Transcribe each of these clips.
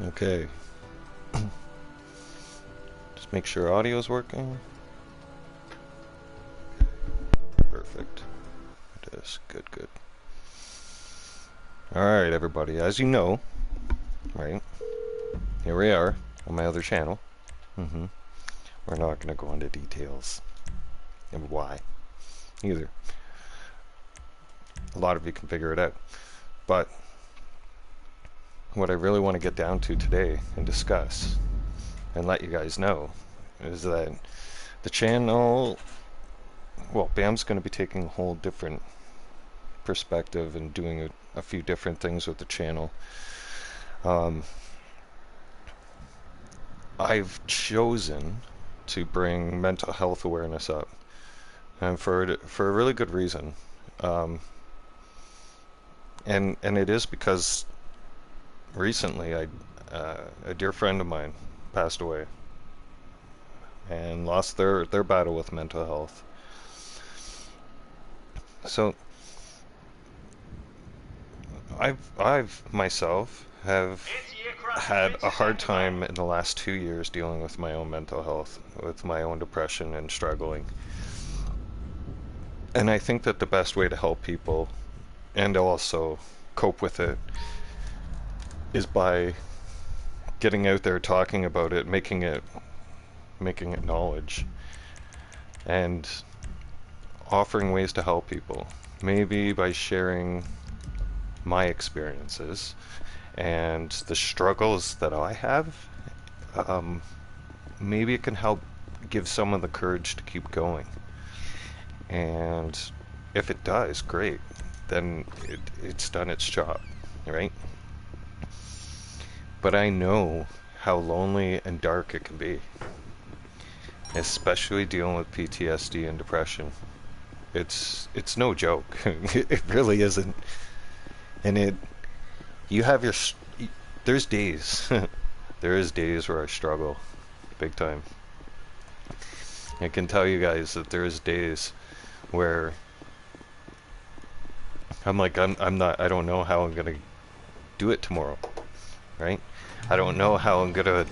Okay. Just make sure audio's working. Perfect. It is. Good, good. Alright, everybody. As you know, right, here we are on my other channel. We're not going to go into details and why either. A lot of you can figure it out. But what I really want to get down to today and discuss and let you guys know is that the channel, well, Bam's going to be taking a whole different perspective and doing a few different things with the channel. I've chosen to bring mental health awareness up, and for a really good reason. And it is because recently a dear friend of mine passed away and lost their battle with mental health. So I've myself have had a hard time in the last 2 years dealing with my own mental health, with my own depression and struggling. And I think that the best way to help people and also cope with it is by getting out there, talking about it, making it knowledge, and offering ways to help people. Maybe by sharing my experiences and the struggles that I have, maybe it can help give someone the courage to keep going. And if it does, great. Then it's done its job, right? But I know how lonely and dark it can be, especially dealing with PTSD and depression. It's no joke. It really isn't. And you have there's days, there is days where I struggle big time. I can tell you guys that there is days where I'm like, I don't know how I'm gonna do it tomorrow, right? I don't know how I'm gonna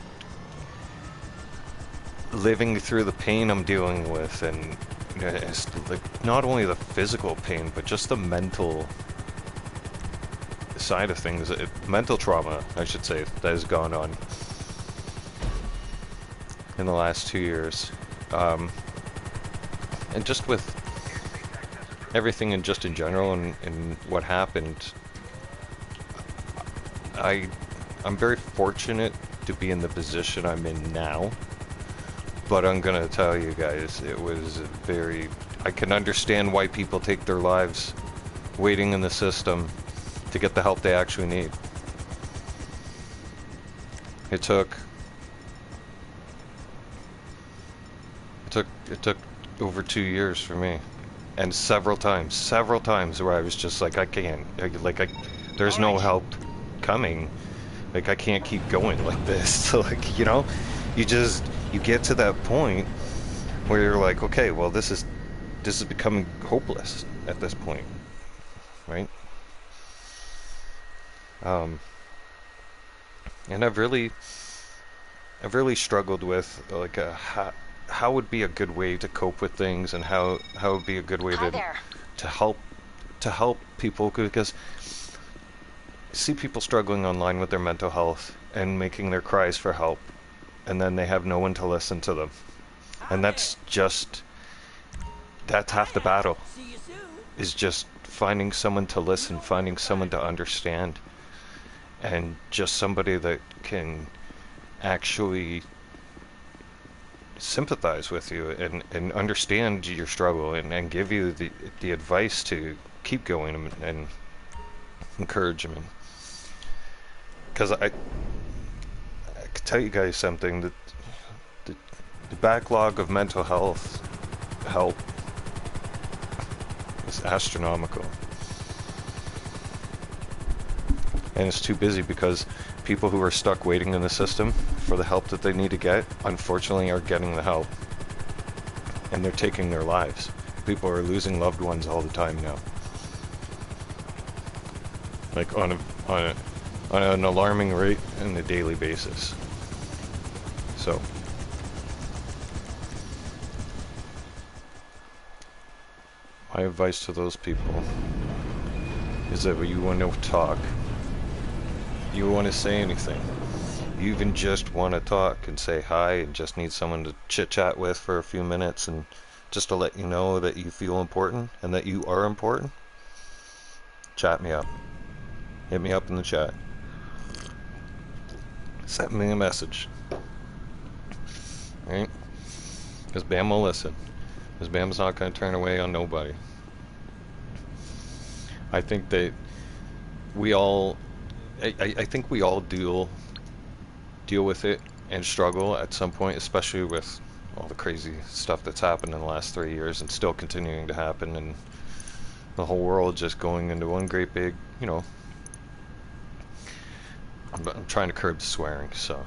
living through the pain I'm dealing with, and it's like not only the physical pain, but just the mental side of things, mental trauma, I should say, that has gone on in the last 2 years, and just with everything and just in general and what happened. I'm very fortunate to be in the position I'm in now, but I'm gonna tell you guys, it was I can understand why people take their lives waiting in the system to get the help they actually need. It took over 2 years for me, and several times where I was just like, there's no help coming. Like, I can't keep going like this. Like, you get to that point where you're like, okay, well, this is becoming hopeless at this point, right? And I've really struggled with, like, how would be a good way to cope with things, and how would be a good way to help people, because see people struggling online with their mental health and making their cries for help, and then they have no one to listen to them. And that's half the battle, is just finding someone to listen, finding someone to understand, and just somebody that can actually sympathize with you and understand your struggle, and give you the advice to keep going, and encouragement. Because I could tell you guys something, that the backlog of mental health help is astronomical. And it's too busy because people who are stuck waiting in the system for the help that they need to get, unfortunately, are getting the help. And they're taking their lives. People are losing loved ones all the time now. Like, on a on an alarming rate on a daily basis. So my advice to those people is that when you want to talk, you want to say anything, you even just want to talk and say hi and just need someone to chit chat with for a few minutes and just to let you know that you feel important and that you are important, chat me up. Hit me up in the chat. Send me a message. Right? Because Bam will listen. Because Bam's not going to turn away on nobody. I think that we all, I think we all deal with it and struggle at some point, especially with all the crazy stuff that's happened in the last 3 years and still continuing to happen, and the whole world just going into one great big, you know, I'm trying to curb the swearing, so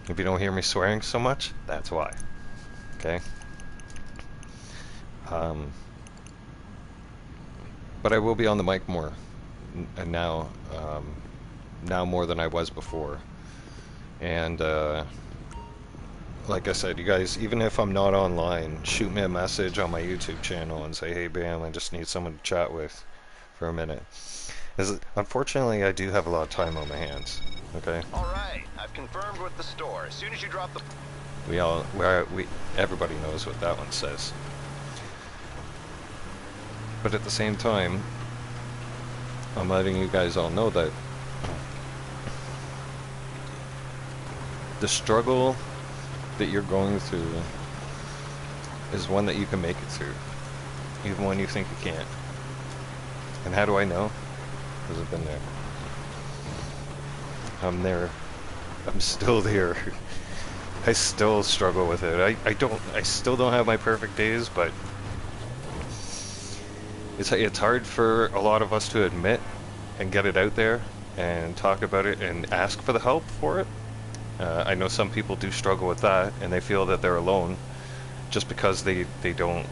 if you don't hear me swearing so much, that's why. Okay? But I will be on the mic more, and now more than I was before. And like I said, you guys, even if I'm not online, shoot me a message on my YouTube channel and say, hey Bam, I just need someone to chat with for a minute. Unfortunately, I do have a lot of time on my hands. Okay. All right, I've confirmed with the store. As soon as you drop the... Everybody knows what that one says. But at the same time, I'm letting you guys all know that the struggle that you're going through is one that you can make it through, even when you think you can't. And how do I know? Because I've been there. I'm there. I'm still there. I still struggle with it. I still don't have my perfect days, but it's hard for a lot of us to admit and get it out there and talk about it and ask for the help for it. I know some people do struggle with that, and they feel that they're alone just because they don't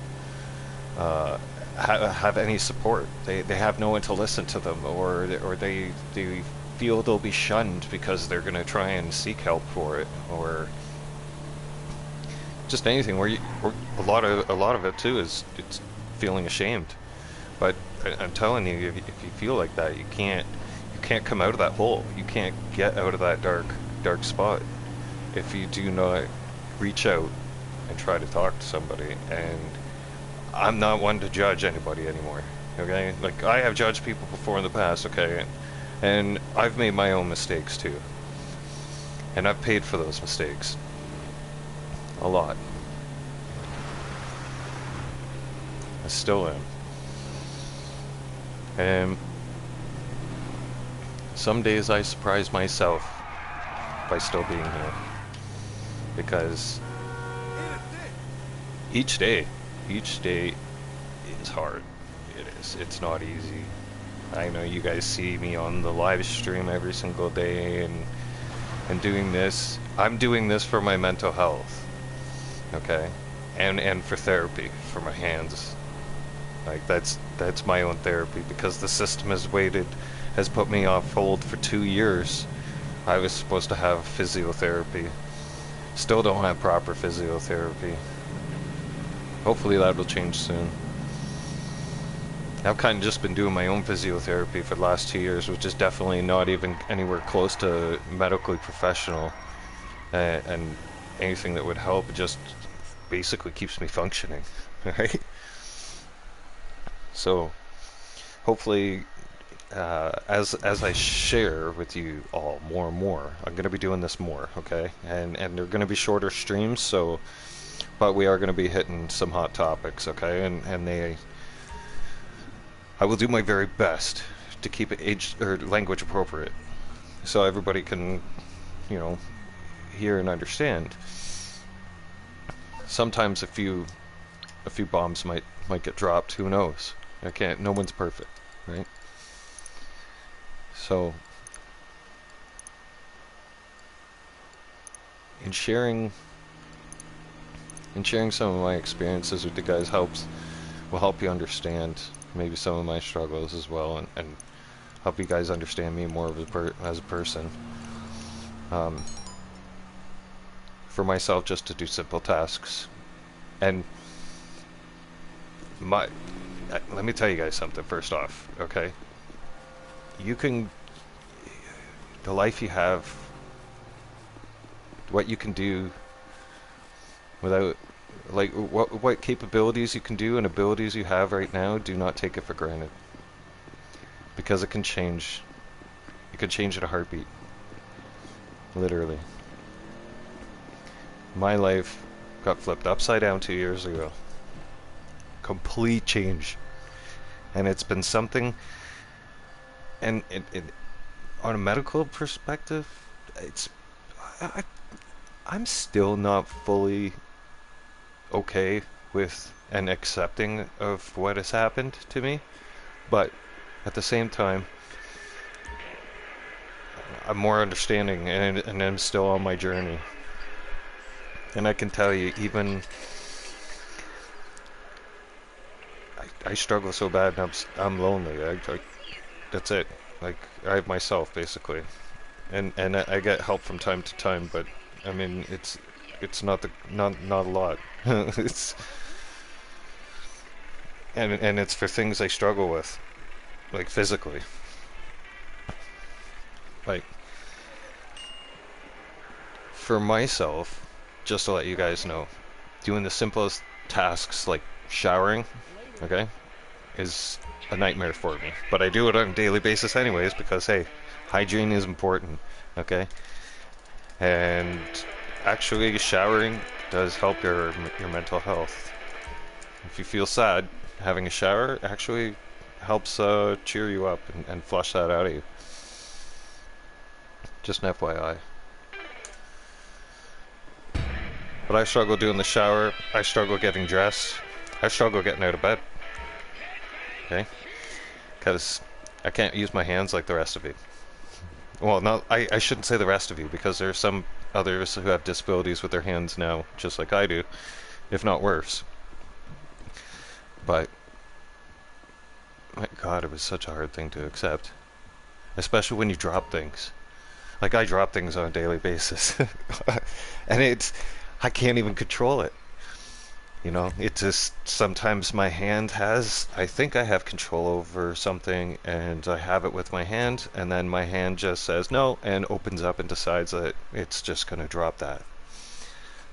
have any support. They have no one to listen to them, or they feel they'll be shunned because they're going to try and seek help for it, or just anything. Or a lot of it too is it's feeling ashamed. But I'm telling you, if you feel like that, you can't come out of that hole. You can't get out of that dark spot if you do not reach out and try to talk to somebody. And I'm not one to judge anybody anymore. Okay, like I have judged people before in the past. Okay, and I've made my own mistakes too, and I've paid for those mistakes a lot. I still am. And some days I surprise myself by still being here, because each day is hard. It's not easy. I know you guys see me on the live stream every single day and doing this. I'm doing this for my mental health, okay, and for therapy for my hands. Like that's my own therapy, because the system has put me off hold for 2 years. I was supposed to have physiotherapy. Still don't have proper physiotherapy. Hopefully that will change soon. I've kind of just been doing my own physiotherapy for the last 2 years, which is definitely not even anywhere close to medically professional, and anything that would help. It just basically keeps me functioning, right? So hopefully, as I share with you all more and more, I'm going to be doing this more, okay? And they're going to be shorter streams, so, but we are going to be hitting some hot topics, okay? And I will do my very best to keep it age or language appropriate, so everybody can, you know, hear and understand. Sometimes a few bombs might get dropped. Who knows? No one's perfect, right? So, in sharing some of my experiences with you guys will help you understand maybe some of my struggles as well, and help you guys understand me more as a person. Um, for myself, just to do simple tasks. And my, let me tell you guys something first off, okay? You can, the life you have, what you can do without, like, what capabilities you can do and abilities you have right now, do not take it for granted. Because it can change. It can change in a heartbeat. Literally. My life got flipped upside down 2 years ago. Complete change. And it's been something, and on a medical perspective, it's, I, I'm still not fully okay with and accepting of what has happened to me, but at the same time, I'm more understanding, and I'm still on my journey. And I can tell you, even I struggle so bad, and I'm lonely. That's it. Like, I have myself basically, and I get help from time to time, but I mean it's not a lot. It's and it's for things I struggle with, like physically. Like, for myself, just to let you guys know, doing the simplest tasks like showering, okay, is a nightmare for me. But I do it on a daily basis anyways because, hey, hygiene is important, okay? And actually showering does help your mental health. If you feel sad, having a shower actually helps cheer you up and flush that out of you. Just an FYI. But I struggle doing the shower. I struggle getting dressed. I struggle getting out of bed. Okay? Because I can't use my hands like the rest of you. Well, not I shouldn't say the rest of you, because there are some others who have disabilities with their hands now, just like I do, if not worse. But my God, it was such a hard thing to accept, especially when you drop things. Like, I drop things on a daily basis, and I can't even control it. You know, it just, sometimes my hand has, I think I have control over something, and I have it with my hand, and then my hand just says no and opens up and decides that it's just going to drop that.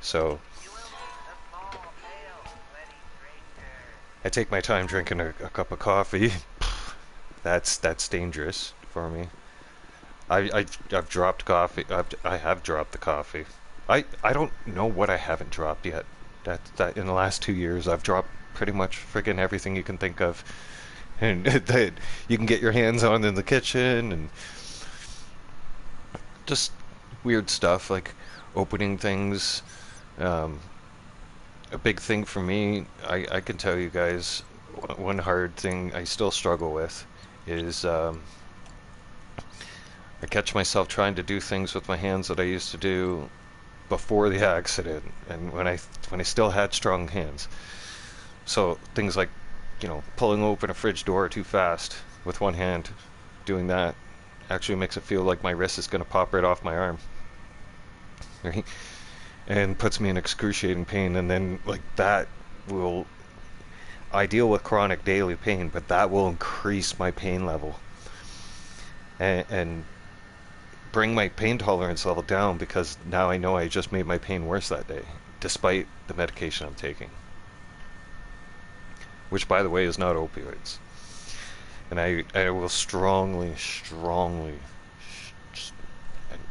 So I take my time drinking a cup of coffee. That's dangerous for me. I've dropped coffee. I have dropped the coffee. I don't know what I haven't dropped yet. That in the last 2 years I've dropped pretty much friggin' everything you can think of, and that you can get your hands on in the kitchen, and just weird stuff like opening things. Um, a big thing for me, I can tell you guys, one hard thing I still struggle with is I catch myself trying to do things with my hands that I used to do before the accident, and when I still had strong hands. So things like, pulling open a fridge door too fast with one hand, doing that actually makes it feel like my wrist is going to pop right off my arm, right? And puts me in excruciating pain. And then, like, that will, I deal with chronic daily pain, but that will increase my pain level and bring my pain tolerance level down, because now I know I just made my pain worse that day, despite the medication I'm taking, which, by the way, is not opioids. And I will strongly,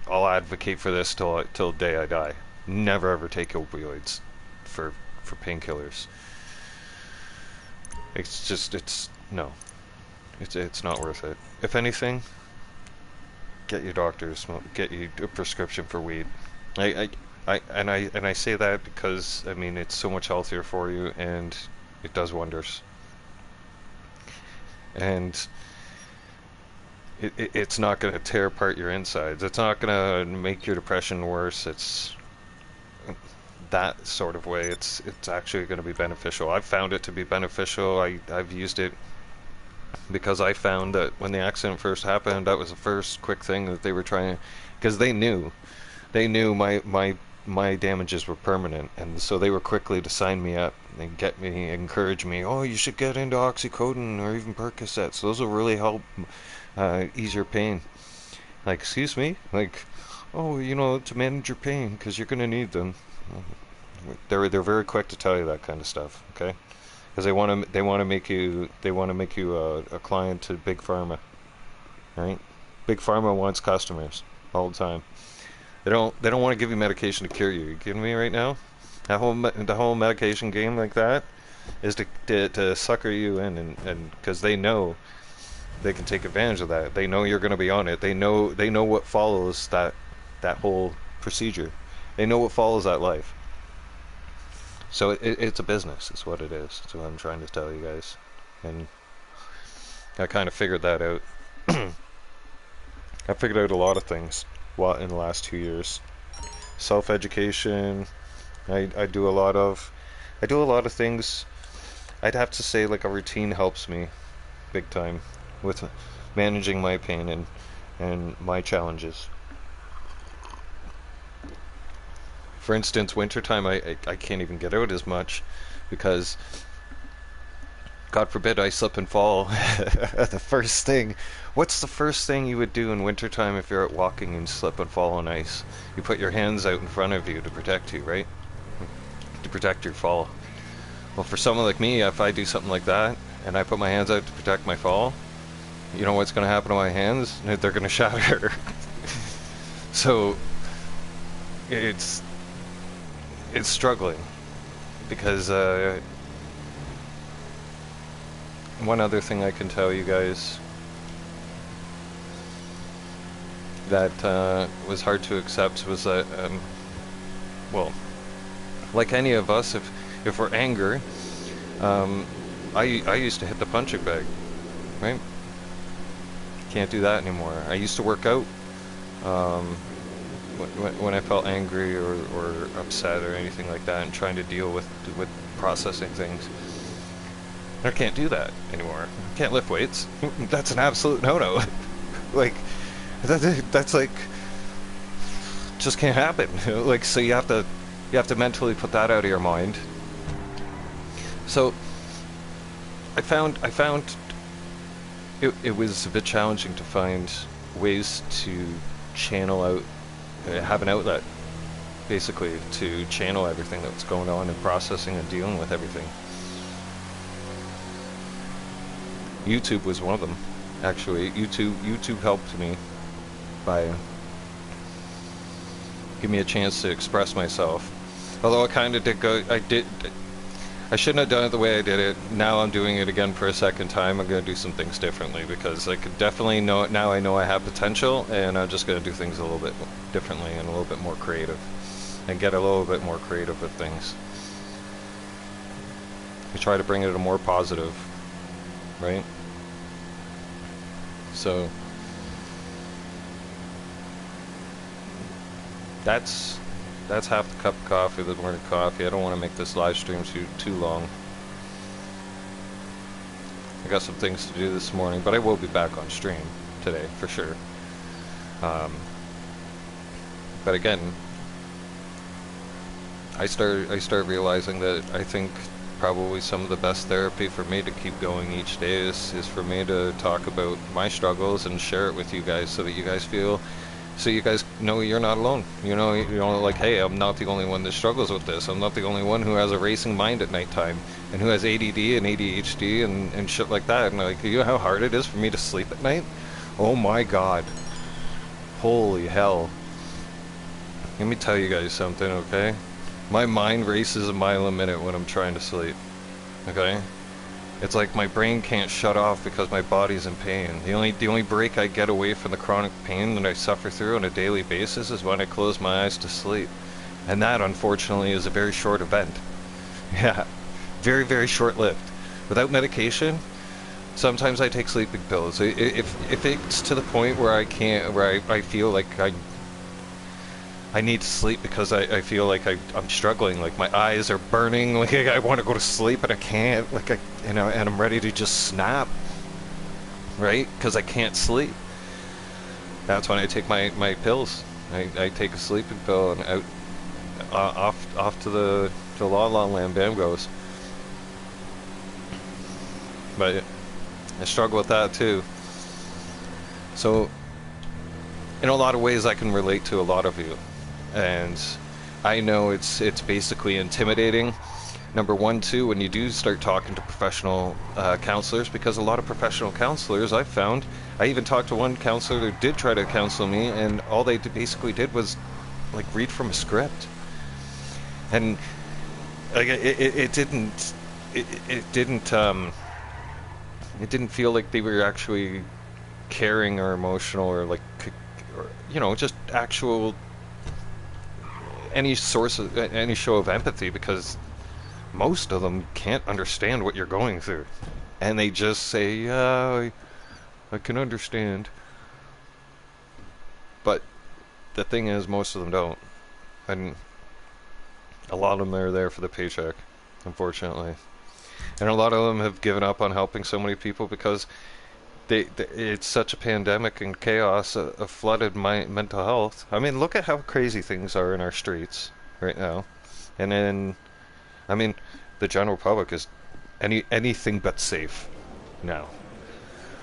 I'll advocate for this till the day I die. Never ever take opioids for painkillers. No, it's not worth it. If anything, get your doctors, get you a prescription for weed. I say that because, I mean, it's so much healthier for you, and it does wonders. And it's not going to tear apart your insides. It's not going to make your depression worse. It's that sort of way. It's actually going to be beneficial. I've found it to be beneficial. I've used it because I found that when the accident first happened, that was the first quick thing that they were trying, because they knew my damages were permanent, and so they were quickly to sign me up and get me, encourage me. Oh, you should get into oxycodone or even Percocets. Those will really help ease your pain. Like, excuse me, like, oh, to manage your pain because you're gonna need them. They're very quick to tell you that kind of stuff. Okay, because they want to make you a client to big pharma, right? Big pharma wants customers all the time. They don't want to give you medication to cure you. You kidding me right now? The whole medication game like that is to sucker you in, and because they know they can take advantage of that. They know you're going to be on it. They know what follows that whole procedure. They know what follows that life. So it's a business. Is what it is. That's what I'm trying to tell you guys. And I kind of figured that out. I figured out a lot of things in the last 2 years. Self-education. I do a lot of things. I'd have to say like a routine helps me big time with managing my pain and my challenges. For instance, wintertime I can't even get out as much because God forbid I slip and fall. The first thing, what's the first thing you would do in wintertime if you're out walking and slip and fall on ice? You put your hands out in front of you to protect you, right? To protect your fall. Well, for someone like me, if I do something like that and I put my hands out to protect my fall, you know what's going to happen to my hands? They're going to shatter. So it's struggling because one other thing I can tell you guys that was hard to accept was that well, like any of us, if we're angry, I used to hit the punching bag, right? Can't do that anymore. I used to work out when I felt angry or upset or anything like that, and trying to deal with processing things. I can't do that anymore. I can't lift weights. That's an absolute no-no. Like that's like just can't happen. Like, so you have to mentally put that out of your mind. So I found it was a bit challenging to find ways to channel out, have an outlet, basically, to channel everything that was going on and processing and dealing with everything. YouTube was one of them, actually. YouTube helped me by giving me a chance to express myself. Although I kind of I shouldn't have done it the way I did it. Now I'm doing it again for a second time. I'm going to do some things differently because I could definitely know it now. I know I have potential, and I'm just going to do things a little bit differently and a little bit more creative, and get a little bit more creative with things. I try to bring it a more positive, right? So that's half the cup of coffee, the morning coffee. I don't want to make this live stream too long. I got some things to do this morning, but I will be back on stream today for sure. But again, I start realizing that I think probably some of the best therapy for me to keep going each day is for me to talk about my struggles and share it with you guys, so that you guys feel, so you guys know you're not alone. You know, like, hey, I'm not the only one that struggles with this. I'm not the only one who has a racing mind at nighttime and who has ADD and ADHD and shit like that. And like, you know how hard it is for me to sleep at night? Oh my God. Holy hell. Let me tell you guys something, okay? My mind races a mile a minute when I'm trying to sleep, okay? It's like my brain can't shut off because my body's in pain. The only break I get away from the chronic pain that I suffer through on a daily basis is when I close my eyes to sleep. And that, unfortunately, is a very short event. Yeah, very, very short-lived. Without medication, sometimes I take sleeping pills. If it's to the point where I can't, where I feel like I need to sleep because I feel like I'm struggling, like my eyes are burning, like I want to go to sleep but I can't, like and I'm ready to just snap. right? Because I can't sleep. That's when I take my pills. I take a sleeping pill and out off to La La Land Bam goes. But I struggle with that too. So in a lot of ways, I can relate to a lot of you, and I know it's basically intimidating. Number one, too, when you do start talking to professional counselors, because a lot of professional counselors I've found, I even talked to one counselor who did try to counsel me, and all they basically did was like read from a script, and like it didn't it didn't feel like they were actually caring or emotional or like or, just actual any source of any show of empathy, because most of them can't understand what you're going through, and they just say, "Yeah, I can understand." But the thing is, most of them don't, and a lot of them are there for the paycheck, unfortunately. And a lot of them have given up on helping so many people because it's such a pandemic and chaos of flooded mental health. I mean, look at how crazy things are in our streets right now, and then I mean, the general public is anything but safe now.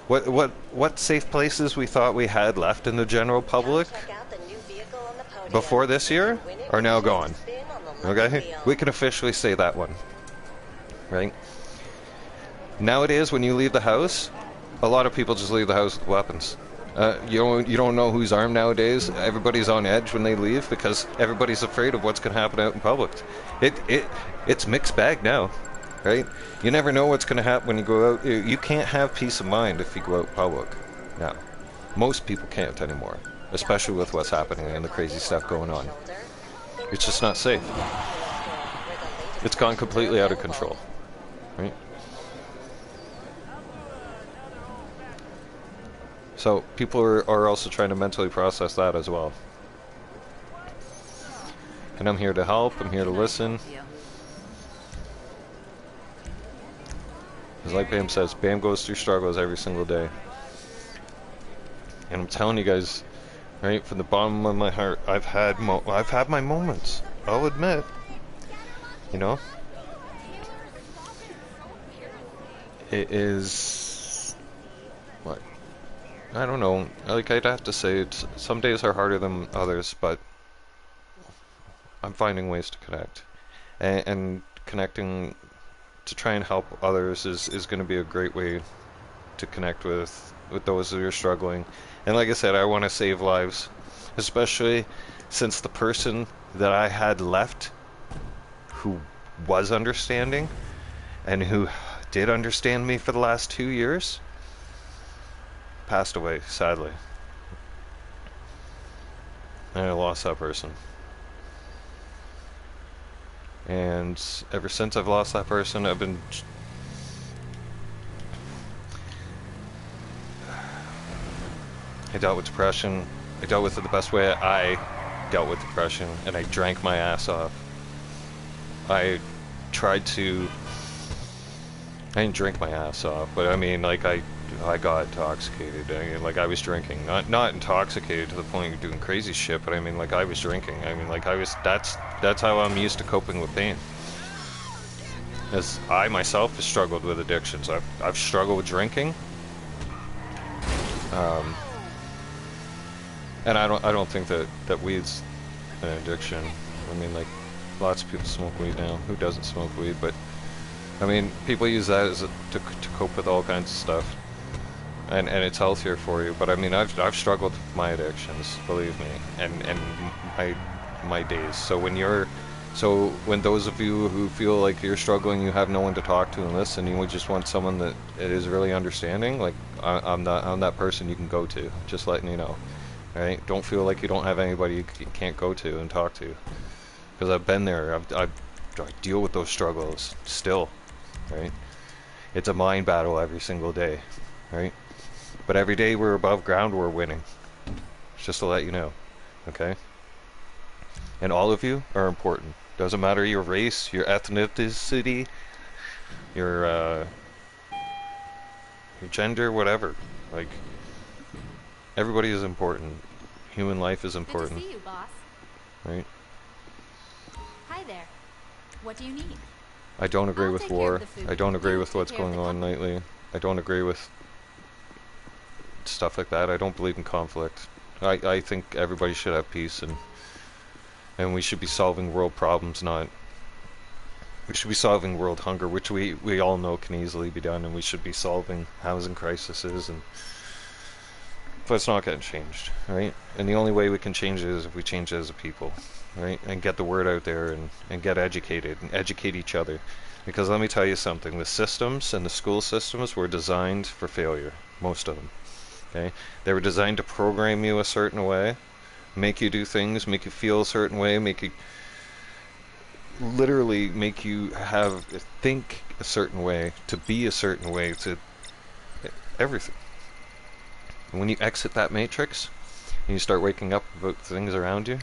What safe places we thought we had left in the general public before this year are now gone. Okay, we can officially say that one, right? Nowadays, when you leave the house, a lot of people just leave the house with weapons. You don't know who's armed nowadays. Everybody's on edge when they leave because everybody's afraid of what's going to happen out in public. It's mixed bag now, right? You never know what's going to happen when you go out. You can't have peace of mind if you go out in public. Now, most people can't anymore, especially with what's happening and the crazy stuff going on. It's just not safe. It's gone completely out of control, right? So people are also trying to mentally process that as well. And I'm here to help. I'm here to listen. Because like Bam says, Bam goes through struggles every single day. And I'm telling you guys, right, from the bottom of my heart, I've had my moments. I'll admit. You know? It is... what? I don't know. Like, I'd have to say some days are harder than others, but I'm finding ways to connect. And connecting to try and help others is going to be a great way to connect with those who are struggling. And like I said, I want to save lives, especially since the person that I had left who was understanding and who did understand me for the last 2 years passed away, sadly. And I lost that person. And ever since I've lost that person, I've been... I dealt with depression. I dealt with it the best way I dealt with depression, and I drank my ass off. I tried to... I didn't drink my ass off, but I mean, like, I got intoxicated. I was drinking, not intoxicated to the point of doing crazy shit, but I mean, like, I was drinking. I mean, like, that's how I'm used to coping with pain. As I myself have struggled with addictions. I've struggled with drinking. And I don't think that weed's an addiction. I mean, like, lots of people smoke weed now. Who doesn't smoke weed? But I mean, people use that as to cope with all kinds of stuff. And it's healthier for you, but I mean, I've struggled with my addictions, believe me, and my days. So when those of you who feel like you're struggling, you have no one to talk to and listen, you would just want someone that is really understanding. Like I'm that person you can go to. Just letting you know, right? Don't feel like you don't have anybody you can't go to and talk to, because I've been there. I deal with those struggles still, right? It's a mind battle every single day, right? But every day we're above ground, we're winning. Just to let you know, okay? And all of you are important. Doesn't matter your race, your ethnicity, your gender, whatever. Like, everybody is important. Human life is Good to important, see you, boss. right? Hi there. What do you need? I don't agree I'll with take care of war. the I food. don't agree You with take what's care of the going on company. lately. I don't agree with stuff like that. I don't believe in conflict. I think everybody should have peace, and we should be solving world problems, not we should be solving world hunger, which we all know can easily be done, and we should be solving housing crises, and but it's not getting changed, right? And the only way we can change it is if we change it as a people, right? And get the word out there, and get educated and educate each other. Because let me tell you something, the systems and the school systems were designed for failure, most of them. Okay? They were designed to program you a certain way, make you do things, make you feel a certain way, make you literally make you have think a certain way, to be a certain way, to everything. And when you exit that matrix and you start waking up about things around you,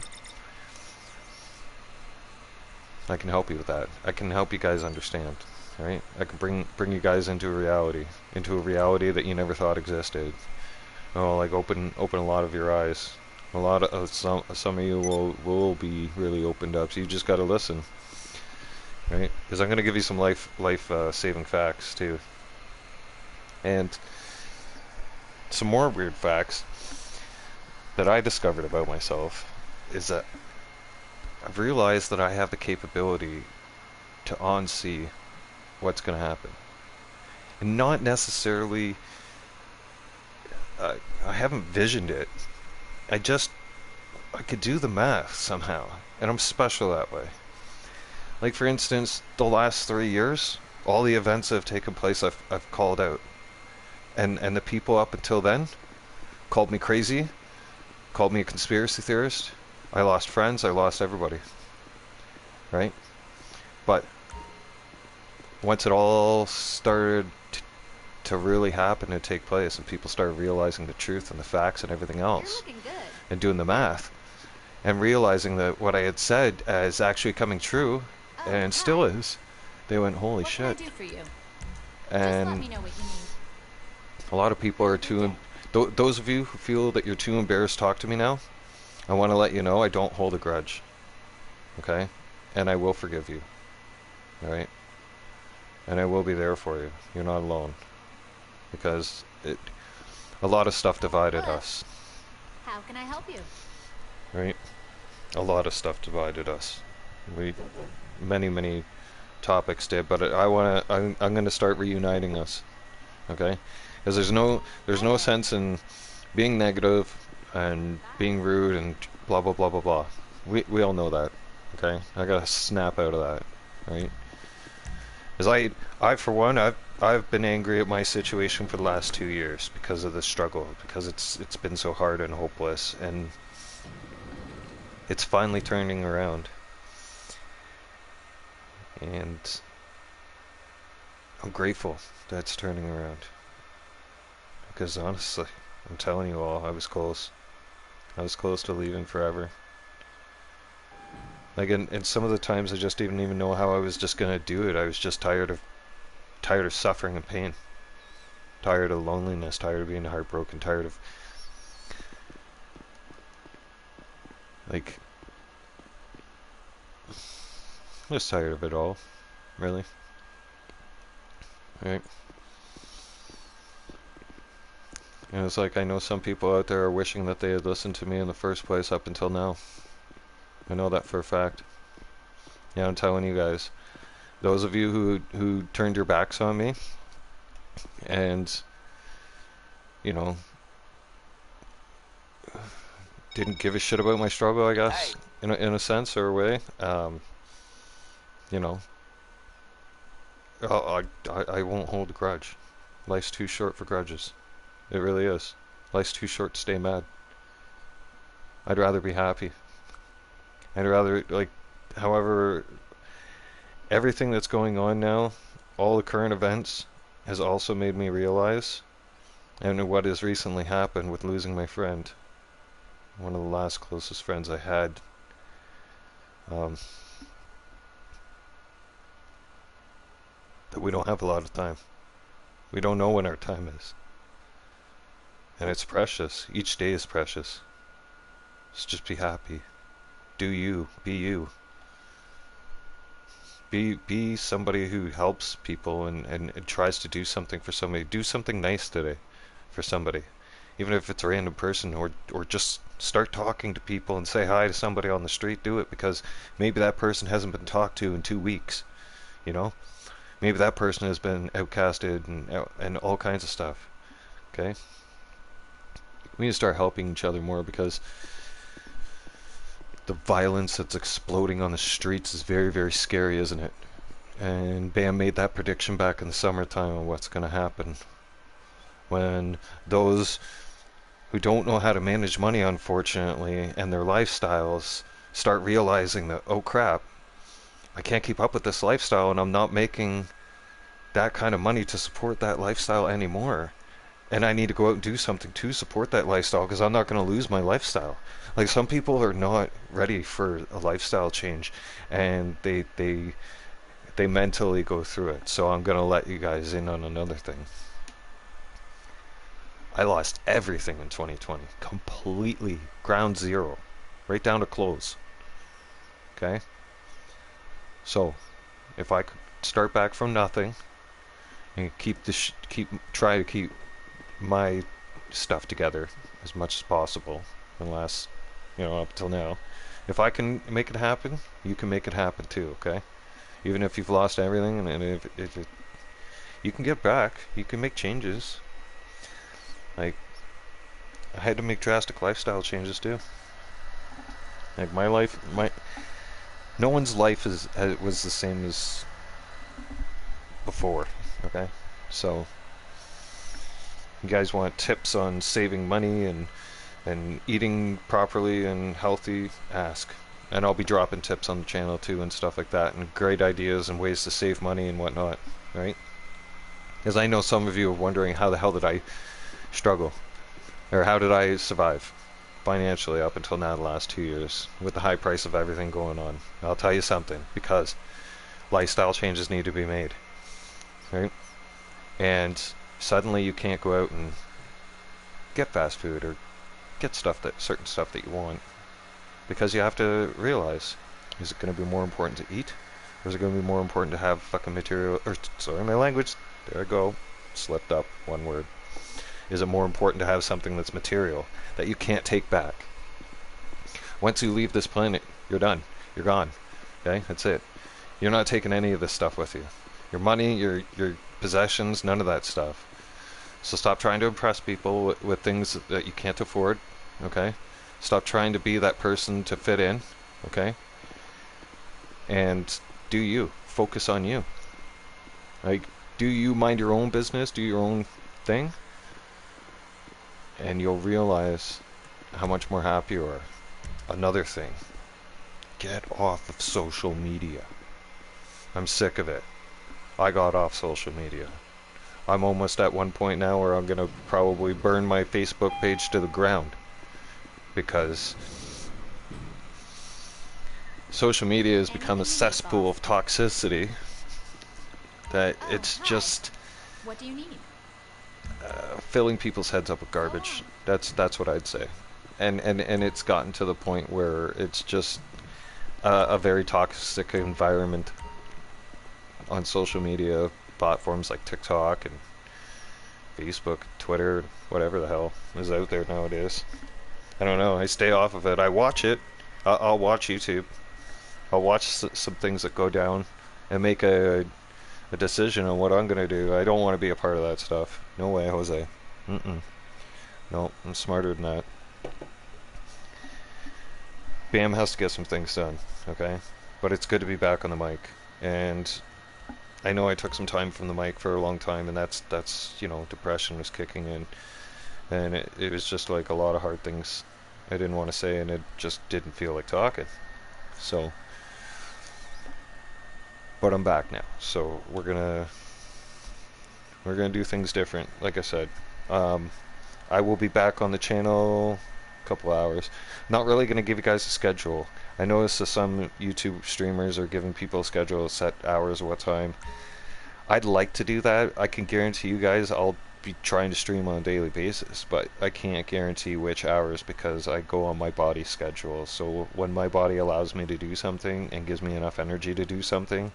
I can help you with that. I can help you guys understand, right? I can bring you guys into a reality that you never thought existed. Oh, like open a lot of your eyes. A lot of some of you will be really opened up. So you just got to listen, right? Because I'm going to give you some life saving facts too, and some more weird facts that I discovered about myself is that I've realized that I have the capability to on-see what's going to happen, and not necessarily. I haven't visioned it. I just I could do the math somehow, and I'm special that way. Like for instance, the last 3 years, all the events that have taken place, I've called out, and the people up until then called me crazy, called me a conspiracy theorist. I lost friends, I lost everybody, right? But once it all started to really happen and take place, and people started realizing the truth and the facts and everything You're else, looking good. and doing the math, and realizing that what I had said is actually coming true, Oh, and still hi. is, they went, holy What can I shit. do for you? Just let And me know what you need. a lot of people Have are a good too. day. Those of you who feel that you're too embarrassed to talk to me now, I want to let you know I don't hold a grudge, okay? And I will forgive you, all right? And I will be there for you. You're not alone, because a lot of stuff divided Hello. us, How can I help you? right? A lot of stuff divided us. We many topics did, but I'm going to start reuniting us, okay? Because there's Hi no there. sense in being negative and Bye. being rude and blah blah blah blah blah. We all know that, okay? I gotta snap out of that, right? Because I for one, I've been angry at my situation for the last 2 years because of the struggle, because it's been so hard and hopeless, and it's finally turning around, and I'm grateful that it's turning around. Because honestly, I'm telling you all, I was close. I was close to leaving forever. Like in some of the times I just didn't even know how I was just gonna do it. I was just tired of suffering and pain. Tired of loneliness, tired of being heartbroken, tired of like just tired of it all, really. Right? And it's like I know some people out there are wishing that they had listened to me in the first place up until now. I know that for a fact. Yeah, I'm telling you guys. Those of you who turned your backs on me and you know didn't give a shit about my struggle, I guess, Hey, in a sense or a way. You know, I won't hold a grudge. Life's too short for grudges. It really is. Life's too short to stay mad. I'd rather be happy. I'd rather, like, however, everything that's going on now, all the current events, has also made me realize, and what has recently happened with losing my friend, one of the last closest friends I had, um, that we don't have a lot of time. We don't know when our time is. And it's precious. Each day is precious. So just be happy. Do you. Be you. Be somebody who helps people and tries to do something for somebody. Do something nice today for somebody. Even if it's a random person, or just start talking to people and say hi to somebody on the street. Do it, because maybe that person hasn't been talked to in 2 weeks, you know? Maybe that person has been outcasted and all kinds of stuff. Okay? We need to start helping each other more, because the violence that's exploding on the streets is very, very scary, isn't it? And Bam made that prediction back in the summertime on what's going to happen when those who don't know how to manage money, unfortunately, and their lifestyles start realizing that, oh crap, I can't keep up with this lifestyle, and I'm not making that kind of money to support that lifestyle anymore. And I need to go out and do something to support that lifestyle, because I'm not going to lose my lifestyle. Like, some people are not ready for a lifestyle change, and they mentally go through it. So I'm going to let you guys in on another thing. I lost everything in 2020. Completely ground zero. Right down to clothes. Okay? So, if I could start back from nothing and try to keep my stuff together as much as possible, unless, up till now. If I can make it happen, you can make it happen too, okay? Even if you've lost everything, and you can get back, you can make changes. Like, I had to make drastic lifestyle changes too. Like, no one's life was the same as before, okay? So, you guys want tips on saving money and eating properly and healthy, ask. And I'll be dropping tips on the channel too and stuff like that, and great ideas and ways to save money and whatnot, right? Because I know some of you are wondering, how the hell did I struggle? Or how did I survive financially up until now, the last 2 years, with the high price of everything going on? I'll tell you something, because lifestyle changes need to be made, right? And suddenly you can't go out and get fast food or get certain stuff that you want, because you have to realize, is it going to be more important to eat, or is it going to be more important to have fucking material, or sorry my language, there I go, slipped up one word. Is it more important to have something that's material, that you can't take back? Once you leave this planet, you're done, you're gone, okay? That's it. You're not taking any of this stuff with you. Your money, your possessions, none of that stuff. So stop trying to impress people with things that you can't afford, okay? Stop trying to be that person to fit in, okay? And do you. Focus on you. Like, do you mind your own business, do your own thing, and you'll realize how much more happy you are. Another thing, get off of social media. I'm sick of it. I got off social media. I'm almost at one point now where I'm going to probably burn my Facebook page to the ground, because social media has become a cesspool of toxicity that it's just What do you need? filling people's heads up with garbage. That's what I'd say. And it's gotten to the point where it's just a very toxic environment on social media platforms like TikTok and Facebook, Twitter, whatever the hell is out there nowadays. I don't know. I stay off of it. I watch it. I'll watch YouTube. I'll watch some things that go down and make a decision on what I'm gonna do. I don't want to be a part of that stuff. No way, Jose. No, I'm smarter than that. Bam has to get some things done, okay? But it's good to be back on the mic. And I know I took some time from the mic for a long time, and that's depression was kicking in. And it was just like a lot of hard things I didn't want to say, and it just didn't feel like talking. So, but I'm back now, so we're gonna do things different. Like I said, I will be back on the channel a couple hours. Not really gonna give you guys a schedule. I noticed that some YouTube streamers are giving people a schedule, set hours, what time. I'd like to do that. I can guarantee you guys, I'll be trying to stream on a daily basis, but I can't guarantee which hours because I go on my body schedule. So when my body allows me to do something and gives me enough energy to do something,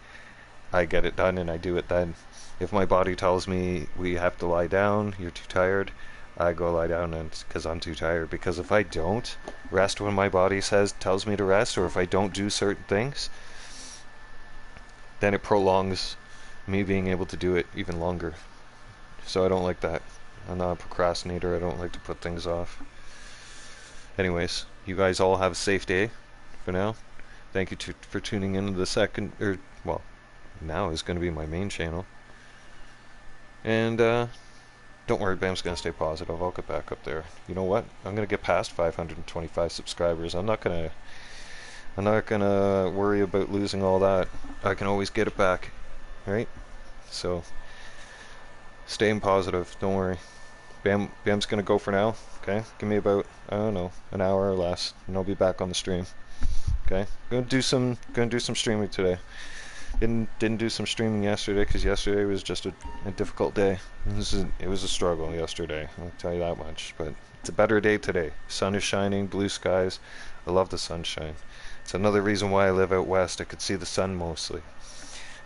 I get it done and I do it then. If my body tells me we have to lie down, you're too tired, I go lie down and because I'm too tired. Because if I don't rest when my body tells me to rest, or if I don't do certain things, then it prolongs me being able to do it even longer. So I don't like that. I'm not a procrastinator. I don't like to put things off. Anyways, you guys all have a safe day for now. Thank you for tuning in to the second, or well, now is going to be my main channel. And don't worry, Bam's going to stay positive. I'll get back up there. You know what? I'm going to get past 525 subscribers. I'm not gonna worry about losing all that. I can always get it back, right? So staying positive. Don't worry. Bam's gonna go for now. Okay, give me about, I don't know, an hour or less, and I'll be back on the stream. Okay, gonna do some streaming today. Didn't do some streaming yesterday because yesterday was just a difficult day. It was a struggle yesterday. I'll tell you that much. But it's a better day today. Sun is shining, blue skies. I love the sunshine. It's another reason why I live out west. I could see the sun mostly.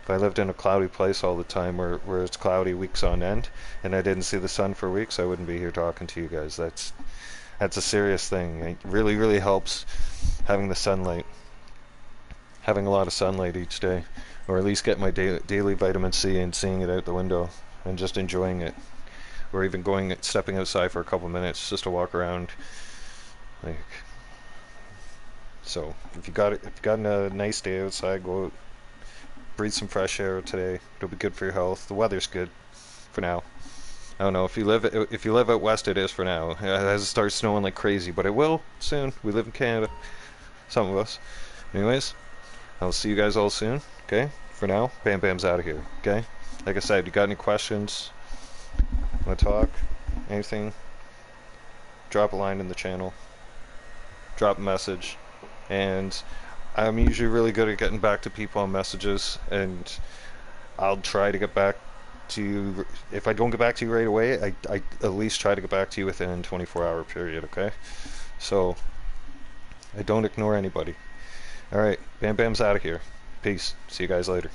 If I lived in a cloudy place all the time where it's cloudy weeks on end and I didn't see the sun for weeks, I wouldn't be here talking to you guys. That's a serious thing. It really, really helps having the sunlight. Having a lot of sunlight each day. Or at least get my daily vitamin C and seeing it out the window and just enjoying it. Or even stepping outside for a couple minutes just to walk around. Like, so if you got a nice day outside, go out, breathe some fresh air today. It'll be good for your health. The weather's good for now. I don't know if you live out west, it is for now. It has to start snowing like crazy, but it will soon. We live in Canada, some of us. Anyways, I'll see you guys all soon. Okay. For now, Bam Bam's out of here. Okay. Like I said, you got any questions? Want to talk? Anything? Drop a line in the channel. Drop a message. And I'm usually really good at getting back to people on messages, and I'll try to get back to you. If I don't get back to you right away, I at least try to get back to you within a 24-hour period, okay? So I don't ignore anybody. Alright, Bam Bam's out of here. Peace. See you guys later.